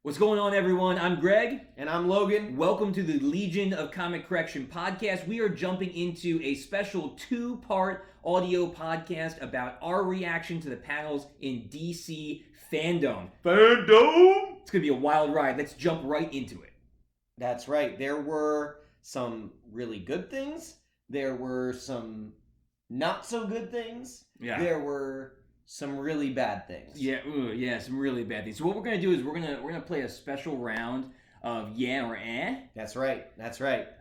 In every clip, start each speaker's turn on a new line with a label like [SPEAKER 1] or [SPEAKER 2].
[SPEAKER 1] What's going on, everyone? I'm Greg.
[SPEAKER 2] And I'm Logan.
[SPEAKER 1] Welcome to the Legion of Comic Correction podcast. We are jumping into a special two-part audio podcast about our reaction to the panels in DC Fandome. It's going to be a wild ride. Let's jump right into it.
[SPEAKER 2] That's right. There were some really good things. There were some not so good things.
[SPEAKER 1] Yeah.
[SPEAKER 2] There were some really bad things.
[SPEAKER 1] Yeah, some really bad things. So what we're going to do is we're gonna play a special round of yeah or eh.
[SPEAKER 2] That's right.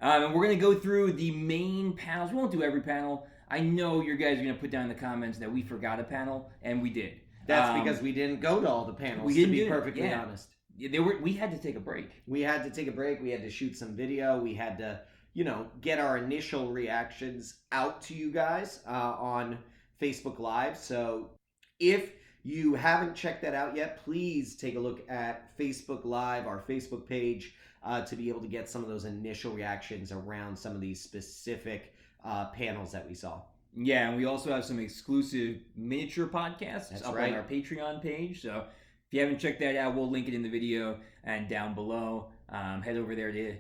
[SPEAKER 1] And we're going to go through the main panels. We won't do every panel. I know you guys are going to put down in the comments that we forgot a panel, and we did.
[SPEAKER 2] That's because we didn't go to all the panels, to be perfectly honest.
[SPEAKER 1] We had to take a break.
[SPEAKER 2] We had to shoot some video. We had to, get our initial reactions out to you guys on Facebook Live. So if you haven't checked that out yet, please take a look at Facebook Live, our Facebook page, to be able to get some of those initial reactions around some of these specific panels that we saw.
[SPEAKER 1] Yeah, and we also have some exclusive miniature podcasts
[SPEAKER 2] That's
[SPEAKER 1] up
[SPEAKER 2] right.
[SPEAKER 1] on our Patreon page. So if you haven't checked that out, we'll link it in the video and down below. Head over there to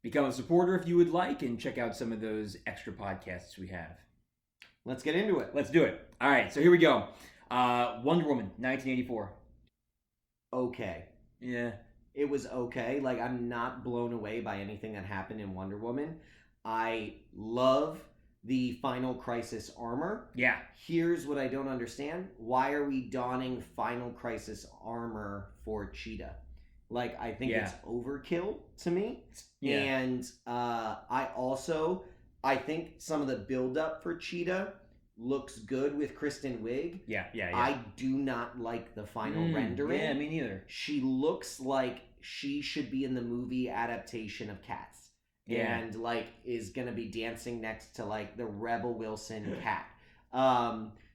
[SPEAKER 1] become a supporter if you would like and check out some of those extra podcasts we have.
[SPEAKER 2] Let's get into it.
[SPEAKER 1] Let's do it. All right, so here we go. Wonder Woman, 1984.
[SPEAKER 2] Okay.
[SPEAKER 1] Yeah.
[SPEAKER 2] It was okay. Like, I'm not blown away by anything that happened in Wonder Woman. I love the Final Crisis armor.
[SPEAKER 1] Yeah.
[SPEAKER 2] Here's what I don't understand. Why are we donning Final Crisis armor for Cheetah? Like, I think it's overkill to me.
[SPEAKER 1] Yeah.
[SPEAKER 2] And I think some of the build-up for Cheetah looks good with Kristen Wiig.
[SPEAKER 1] Yeah.
[SPEAKER 2] I do not like the final rendering.
[SPEAKER 1] Yeah, me neither.
[SPEAKER 2] She looks like she should be in the movie adaptation of Cats.
[SPEAKER 1] Yeah.
[SPEAKER 2] And, is going to be dancing next to, the Rebel Wilson cat.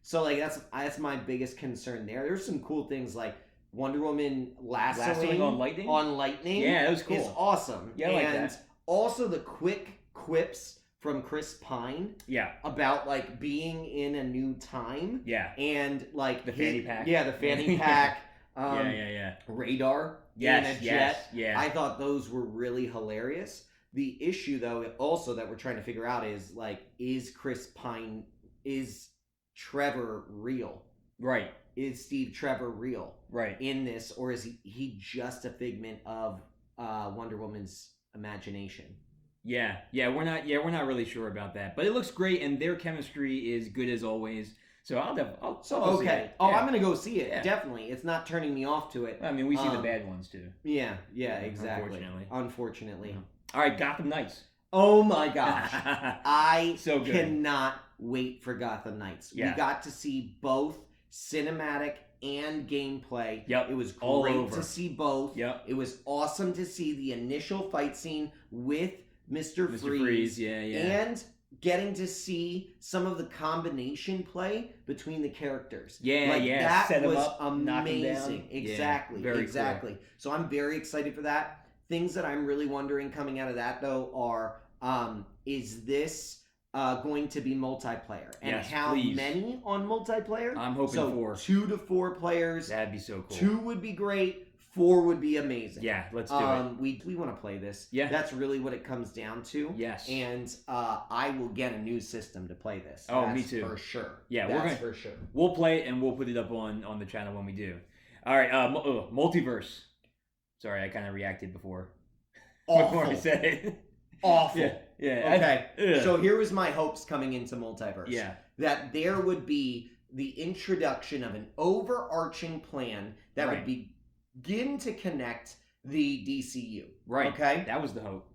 [SPEAKER 2] So, that's my biggest concern there. There's some cool things like Wonder Woman lassoing
[SPEAKER 1] on lightning?
[SPEAKER 2] On lightning.
[SPEAKER 1] Yeah, that was cool.
[SPEAKER 2] Is awesome.
[SPEAKER 1] Yeah, I like that.
[SPEAKER 2] Also the quick quips from Chris Pine.
[SPEAKER 1] Yeah.
[SPEAKER 2] About, being in a new time.
[SPEAKER 1] Yeah.
[SPEAKER 2] And,
[SPEAKER 1] the fanny pack.
[SPEAKER 2] Yeah, the fanny pack.
[SPEAKER 1] Yeah.
[SPEAKER 2] Radar.
[SPEAKER 1] Yes,
[SPEAKER 2] in a jet.
[SPEAKER 1] Yeah.
[SPEAKER 2] I thought those were really hilarious. The issue, though, also that we're trying to figure out is, is Trevor real?
[SPEAKER 1] Right.
[SPEAKER 2] Is Steve Trevor real?
[SPEAKER 1] Right.
[SPEAKER 2] In this, or is he just a figment of Wonder Woman's imagination?
[SPEAKER 1] Yeah, we're not really sure about that, but it looks great, and their chemistry is good as always. So I'll see it.
[SPEAKER 2] Oh,
[SPEAKER 1] yeah.
[SPEAKER 2] I'm gonna go see it.
[SPEAKER 1] Yeah.
[SPEAKER 2] Definitely, it's not turning me off to it.
[SPEAKER 1] I mean, we see the bad ones too.
[SPEAKER 2] Yeah, exactly.
[SPEAKER 1] Unfortunately. All right, Gotham Knights.
[SPEAKER 2] Oh my gosh, I
[SPEAKER 1] so good.
[SPEAKER 2] Cannot wait for Gotham Knights.
[SPEAKER 1] Yeah.
[SPEAKER 2] We got to see both cinematic and gameplay.
[SPEAKER 1] Yep.
[SPEAKER 2] It was
[SPEAKER 1] All
[SPEAKER 2] great
[SPEAKER 1] over.
[SPEAKER 2] to see both.
[SPEAKER 1] Yep.
[SPEAKER 2] It was awesome to see the initial fight scene with Mr. Freeze.
[SPEAKER 1] Yeah.
[SPEAKER 2] And getting to see some of the combination play between the characters.
[SPEAKER 1] Yeah.
[SPEAKER 2] That
[SPEAKER 1] Set
[SPEAKER 2] was
[SPEAKER 1] up,
[SPEAKER 2] amazing.
[SPEAKER 1] knock 'em down.
[SPEAKER 2] Exactly.
[SPEAKER 1] Yeah, very
[SPEAKER 2] exactly.
[SPEAKER 1] Cool.
[SPEAKER 2] So I'm very excited for that. Things that I'm really wondering coming out of that, though, are is this going to be multiplayer? And
[SPEAKER 1] yes,
[SPEAKER 2] how
[SPEAKER 1] please.
[SPEAKER 2] Many on multiplayer?
[SPEAKER 1] I'm hoping 4.
[SPEAKER 2] 2 to 4 players.
[SPEAKER 1] That'd be so cool.
[SPEAKER 2] 2 would be great. 4 would be amazing.
[SPEAKER 1] Yeah, let's do it.
[SPEAKER 2] We want to play this.
[SPEAKER 1] Yeah.
[SPEAKER 2] That's really what it comes down to.
[SPEAKER 1] Yes.
[SPEAKER 2] And I will get a new system to play this.
[SPEAKER 1] Oh,
[SPEAKER 2] That's
[SPEAKER 1] me too.
[SPEAKER 2] For sure.
[SPEAKER 1] Yeah,
[SPEAKER 2] That's for sure.
[SPEAKER 1] We'll play it and we'll put it up on the channel when we do. All right, multiverse. Sorry, I kind of reacted before.
[SPEAKER 2] Awful.
[SPEAKER 1] Before I said it.
[SPEAKER 2] Awful.
[SPEAKER 1] Yeah.
[SPEAKER 2] Okay. So here was my hopes coming into multiverse.
[SPEAKER 1] Yeah.
[SPEAKER 2] That there would be the introduction of an overarching plan that would begin to connect the DCU.
[SPEAKER 1] Right.
[SPEAKER 2] Okay.
[SPEAKER 1] That was the hope.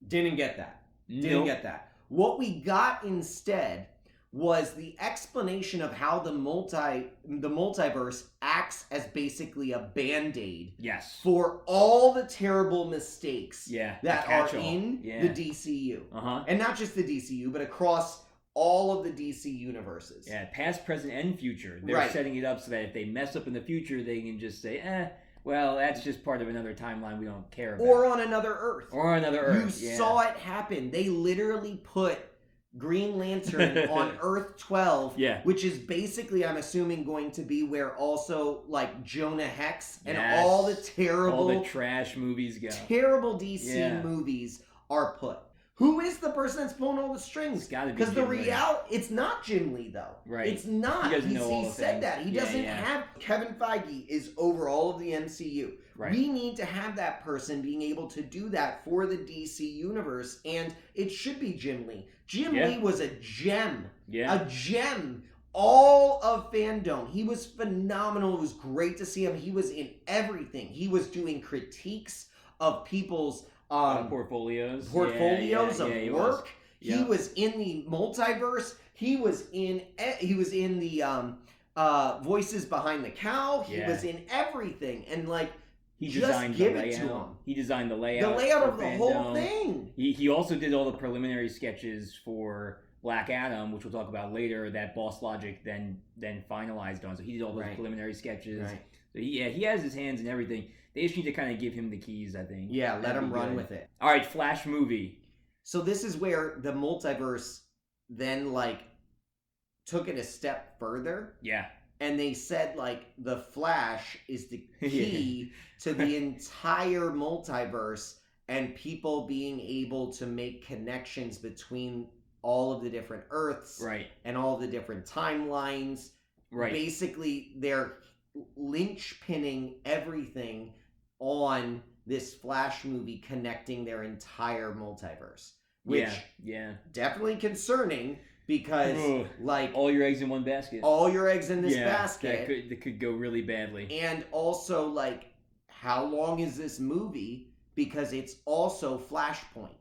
[SPEAKER 2] Didn't get that. Didn't
[SPEAKER 1] Nope.
[SPEAKER 2] get that. What we got instead was the explanation of how the multiverse acts as basically a band-aid
[SPEAKER 1] Yes.
[SPEAKER 2] for all the terrible mistakes that are
[SPEAKER 1] catch-all.
[SPEAKER 2] in the DCU.
[SPEAKER 1] Uh-huh.
[SPEAKER 2] And not just the DCU, but across all of the DC universes.
[SPEAKER 1] Yeah, past, present, and future. They're setting it up so that if they mess up in the future, they can just say, well, that's just part of another timeline we don't care about.
[SPEAKER 2] Or on another Earth.
[SPEAKER 1] You
[SPEAKER 2] saw it happen. They literally put Green Lantern on Earth 12,
[SPEAKER 1] Yeah.
[SPEAKER 2] which is basically, I'm assuming, going to be where also like Jonah Hex and
[SPEAKER 1] Yes.
[SPEAKER 2] all the terrible
[SPEAKER 1] trash movies go.
[SPEAKER 2] Terrible DC movies are put. Who is the person that's pulling all the strings?
[SPEAKER 1] It's gotta be
[SPEAKER 2] because the
[SPEAKER 1] Jim Lee.
[SPEAKER 2] reality, it's not Jim Lee though.
[SPEAKER 1] Right.
[SPEAKER 2] It's not.
[SPEAKER 1] He doesn't know all
[SPEAKER 2] He
[SPEAKER 1] the
[SPEAKER 2] said
[SPEAKER 1] things.
[SPEAKER 2] that. He doesn't have. Kevin Feige is over all of the MCU.
[SPEAKER 1] Right.
[SPEAKER 2] We need to have that person being able to do that for the DC universe, and it should be Jim Lee. Jim Lee was a gem.
[SPEAKER 1] Yeah.
[SPEAKER 2] A gem. All of fandom. He was phenomenal. It was great to see him. He was in everything. He was doing critiques of people's
[SPEAKER 1] portfolios
[SPEAKER 2] of work.
[SPEAKER 1] Yeah.
[SPEAKER 2] He was in the multiverse. He was in the voices behind the cow. He was in everything, and like
[SPEAKER 1] he
[SPEAKER 2] just
[SPEAKER 1] designed
[SPEAKER 2] give
[SPEAKER 1] the
[SPEAKER 2] it
[SPEAKER 1] layout.
[SPEAKER 2] to him.
[SPEAKER 1] He designed the layout.
[SPEAKER 2] The layout of the
[SPEAKER 1] Fandom.
[SPEAKER 2] whole thing.
[SPEAKER 1] He also did all the preliminary sketches for Black Adam, which we'll talk about later. That Boss Logic then finalized on. So he did all those preliminary sketches.
[SPEAKER 2] Right.
[SPEAKER 1] So he has his hands in everything. They just need to kind of give him the keys, I think.
[SPEAKER 2] Yeah, let him run with it.
[SPEAKER 1] All right, Flash movie.
[SPEAKER 2] So this is where the multiverse then like took it a step further.
[SPEAKER 1] Yeah.
[SPEAKER 2] And they said like the Flash is the key to the entire multiverse and people being able to make connections between all of the different Earths and all of the different timelines.
[SPEAKER 1] Right.
[SPEAKER 2] Basically, they're linchpinning everything on this Flash movie connecting their entire multiverse. Which definitely concerning because like
[SPEAKER 1] all your eggs in one basket.
[SPEAKER 2] All your eggs in this basket.
[SPEAKER 1] That could go really badly.
[SPEAKER 2] And also like how long is this movie? Because it's also Flashpoint.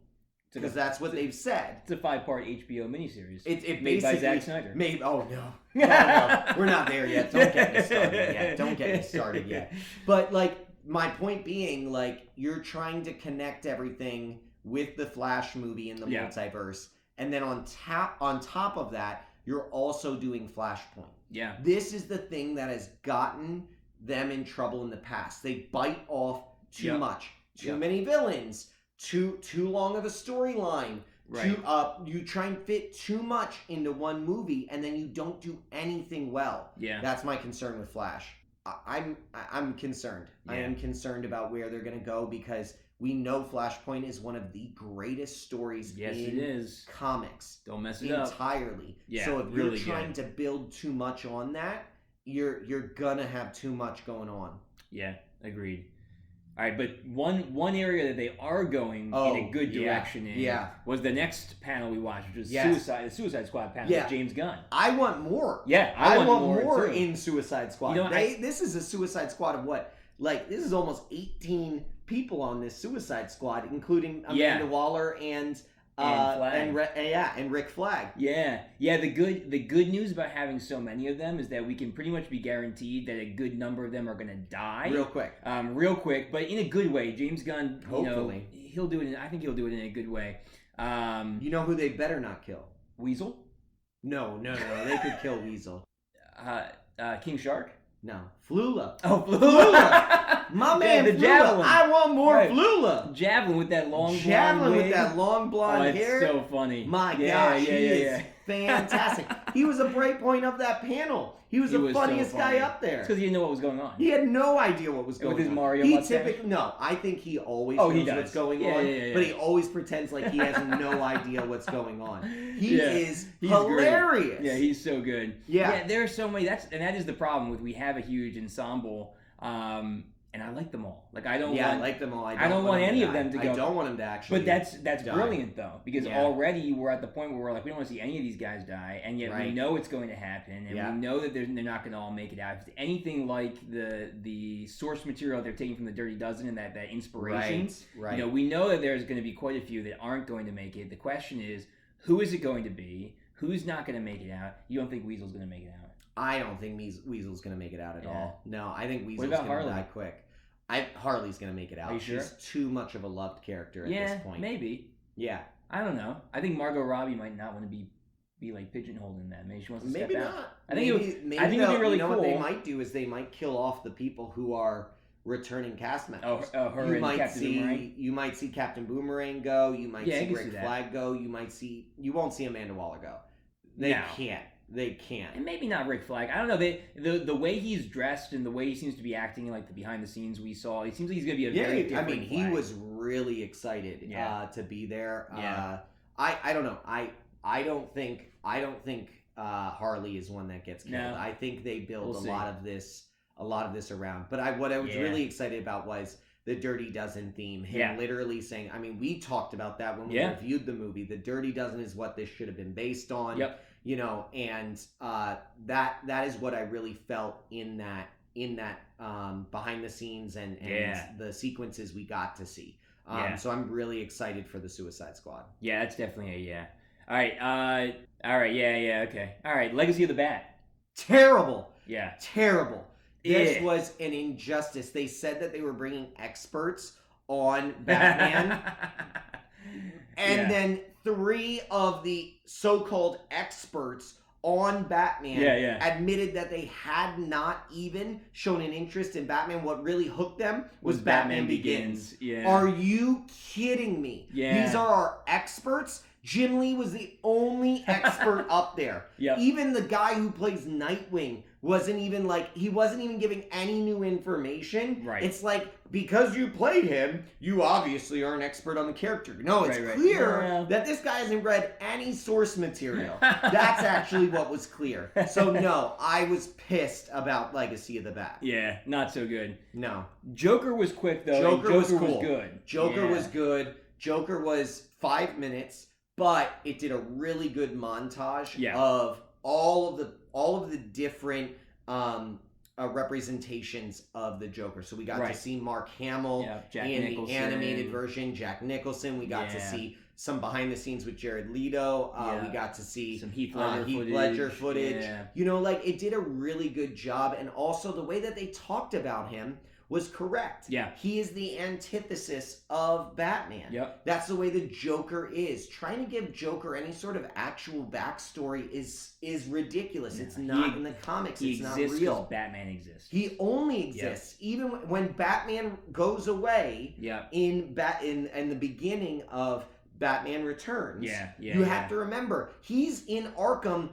[SPEAKER 2] Because that's what they've said.
[SPEAKER 1] It's a 5-part HBO miniseries.
[SPEAKER 2] It
[SPEAKER 1] made by Zack Snyder.
[SPEAKER 2] Oh no. No, we're not there yet. Don't get me started yet. But like my point being, like you're trying to connect everything with the Flash movie in the multiverse, and then on top of that, you're also doing Flashpoint. Yeah. This is the thing that has gotten them in trouble in the past. They bite off too much. Too many villains. Too long of a storyline. Right. You try and fit too much into one movie, and then you don't do anything well. Yeah. That's my concern with Flash. I'm concerned. Yeah. I am concerned about where they're going to go because we know Flashpoint is one of the greatest stories in comics.
[SPEAKER 1] Don't mess it up
[SPEAKER 2] entirely. Yeah. So if you're trying to build too much on that, you're gonna have too much going on.
[SPEAKER 1] Yeah, agreed. All right, but one area that they are going in a good direction was the next panel we watched, which was the Suicide Squad panel with James Gunn.
[SPEAKER 2] I want more.
[SPEAKER 1] Yeah,
[SPEAKER 2] I want more in Suicide Squad. You know, this is a Suicide Squad of what? Like, this is almost 18 people on this Suicide Squad, including Amanda Waller and Rick Flag.
[SPEAKER 1] Yeah. The good news about having so many of them is that we can pretty much be guaranteed that a good number of them are going to die
[SPEAKER 2] real quick,
[SPEAKER 1] but in a good way. James Gunn,
[SPEAKER 2] hopefully,
[SPEAKER 1] he'll do it. I think he'll do it in a good way.
[SPEAKER 2] You know who they better not kill?
[SPEAKER 1] Weasel?
[SPEAKER 2] No. They could kill Weasel.
[SPEAKER 1] King Shark?
[SPEAKER 2] No. Flula.
[SPEAKER 1] Oh, Flula.
[SPEAKER 2] My man, the javelin. I want more Flula.
[SPEAKER 1] Javelin with that long
[SPEAKER 2] blonde hair.
[SPEAKER 1] It's so funny.
[SPEAKER 2] My gosh, he is fantastic. He was a bright point of that panel. He was the funniest guy up there.
[SPEAKER 1] It's because he didn't know what was going on.
[SPEAKER 2] He had no idea what was going on.
[SPEAKER 1] With his Mario mustache?
[SPEAKER 2] I think he always knows what's going on. But he always pretends like he has no idea what's going on. He's hilarious.
[SPEAKER 1] Great. Yeah, he's so good. Yeah, there are so many. That is the problem with we have a huge ensemble. And I like them all. Like I don't.
[SPEAKER 2] I like them all.
[SPEAKER 1] I don't want any of them to go.
[SPEAKER 2] I don't want them to actually.
[SPEAKER 1] But that's brilliant though, because already we're at the point where we're like, we don't want to see any of these guys die, and yet we know it's going to happen, and we know that they're not going to all make it out. If it's anything like the source material they're taking from the Dirty Dozen and that inspiration,
[SPEAKER 2] right.
[SPEAKER 1] You know, we know that there's going to be quite a few that aren't going to make it. The question is, who is it going to be? Who's not going to make it out? You don't think Weasel's going to make it out?
[SPEAKER 2] I don't think Weasel's going to make it out at all. No, I think Weasel's going to die quick. Harley's going to make it out.
[SPEAKER 1] Are you sure?
[SPEAKER 2] She's too much of a loved character at this point.
[SPEAKER 1] Maybe.
[SPEAKER 2] Yeah.
[SPEAKER 1] I don't know. I think Margot Robbie might not want to be like pigeonholed in that. Maybe she wants to step out.
[SPEAKER 2] I think it would be really cool. What they might do is they might kill off the people who are returning cast members.
[SPEAKER 1] Her
[SPEAKER 2] you
[SPEAKER 1] and
[SPEAKER 2] might
[SPEAKER 1] Captain
[SPEAKER 2] see
[SPEAKER 1] Boomerang?
[SPEAKER 2] You might see Captain Boomerang go. You might
[SPEAKER 1] Yeah, I
[SPEAKER 2] see
[SPEAKER 1] can
[SPEAKER 2] Rick
[SPEAKER 1] see that.
[SPEAKER 2] Flag go. You won't see Amanda Waller go. They can't. They can't.
[SPEAKER 1] And maybe not Rick Flag. I don't know. The way he's dressed and the way he seems to be acting, like the behind the scenes we saw, it seems like he's going to be a very different
[SPEAKER 2] I mean,
[SPEAKER 1] Flag.
[SPEAKER 2] he was really excited to be there.
[SPEAKER 1] Yeah.
[SPEAKER 2] I don't know. I don't think Harley is one that gets killed.
[SPEAKER 1] No.
[SPEAKER 2] I think they build
[SPEAKER 1] We'll
[SPEAKER 2] a
[SPEAKER 1] see.
[SPEAKER 2] lot of this around. But what I was really excited about was the Dirty Dozen theme. Him literally saying, I mean, we talked about that when we reviewed the movie. The Dirty Dozen is what this should have been based on.
[SPEAKER 1] Yep.
[SPEAKER 2] You know, and that is what I really felt in that behind the scenes and the sequences we got to see. So I'm really excited for the Suicide Squad.
[SPEAKER 1] Yeah, that's definitely a yeah. All right, yeah, okay. All right, Legacy of the Bat.
[SPEAKER 2] Terrible.
[SPEAKER 1] Yeah.
[SPEAKER 2] Terrible. This was an injustice. They said that they were bringing experts on Batman. And then 3 of the so-called experts on Batman admitted that they had not even shown an interest in Batman. What really hooked them was Batman Begins.
[SPEAKER 1] Yeah.
[SPEAKER 2] Are you kidding me?
[SPEAKER 1] Yeah.
[SPEAKER 2] These are our experts. Jim Lee was the only expert up there.
[SPEAKER 1] Yep.
[SPEAKER 2] Even the guy who plays Nightwing wasn't even giving any new information.
[SPEAKER 1] Right.
[SPEAKER 2] It's like, because you played him, you obviously are an expert on the character. No, it's clear that this guy hasn't read any source material. That's actually what was clear. So no, I was pissed about Legacy of the Bat.
[SPEAKER 1] Yeah, not so good.
[SPEAKER 2] No.
[SPEAKER 1] Joker was quick though.
[SPEAKER 2] Joker was cool.
[SPEAKER 1] Was good.
[SPEAKER 2] Joker was good. Joker was 5 minutes, but it did a really good montage of all of the different representations of the Joker. So we got to see Mark Hamill in the animated version, Jack Nicholson. We got to see some behind the scenes with Jared Leto. We got to see
[SPEAKER 1] some Heath Ledger
[SPEAKER 2] Ledger footage. Yeah. You know, it did a really good job. And also the way that they talked about him was correct.
[SPEAKER 1] Yeah.
[SPEAKER 2] He is the antithesis of Batman.
[SPEAKER 1] Yep.
[SPEAKER 2] That's the way the Joker is. Trying to give Joker any sort of actual backstory is ridiculous. It's not in the comics. It's not real.
[SPEAKER 1] He exists Batman exists.
[SPEAKER 2] He only exists. Even when Batman goes away in the beginning of Batman Returns. You have to remember, he's in Arkham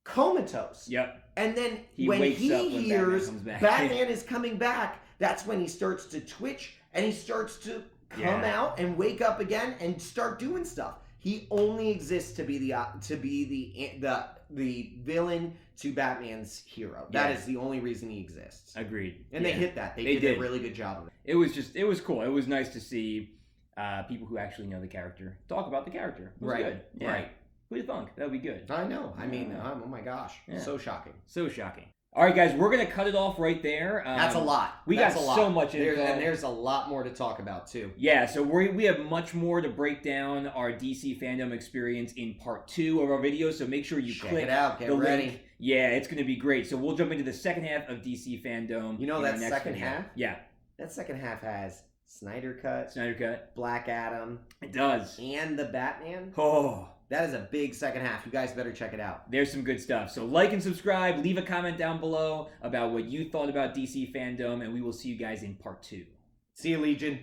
[SPEAKER 2] comatose.
[SPEAKER 1] Yep.
[SPEAKER 2] And then when he hears Batman is coming back, that's when he starts to twitch and he starts to come out and wake up again and start doing stuff. He only exists to be the villain to Batman's hero. That is the only reason he exists.
[SPEAKER 1] Agreed.
[SPEAKER 2] And they hit that. They did a really good job of it.
[SPEAKER 1] It was cool. It was nice to see people who actually know the character talk about the character. It was good. Yeah. Right. Who'd have thunk? That would be good.
[SPEAKER 2] I know. I mean, oh my gosh. So shocking.
[SPEAKER 1] So shocking. All right, guys, we're going to cut it off right there.
[SPEAKER 2] That's a lot.
[SPEAKER 1] We got so much info.
[SPEAKER 2] And there's a lot more to talk about, too.
[SPEAKER 1] Yeah, so we have much more to break down our DC fandom experience in part 2 of our video, so make sure you
[SPEAKER 2] check
[SPEAKER 1] click
[SPEAKER 2] it out. Get ready.
[SPEAKER 1] Link. Yeah, it's going to be great. So we'll jump into the second half of DC fandom.
[SPEAKER 2] You know that second half?
[SPEAKER 1] Yeah.
[SPEAKER 2] That second half has Snyder Cut, Black Adam.
[SPEAKER 1] It does.
[SPEAKER 2] And the Batman.
[SPEAKER 1] Oh.
[SPEAKER 2] That is a big second half. You guys better check it out.
[SPEAKER 1] There's some good stuff. So like and subscribe. Leave a comment down below about what you thought about DC fandom, and we will see you guys in part 2.
[SPEAKER 2] See you, Legion.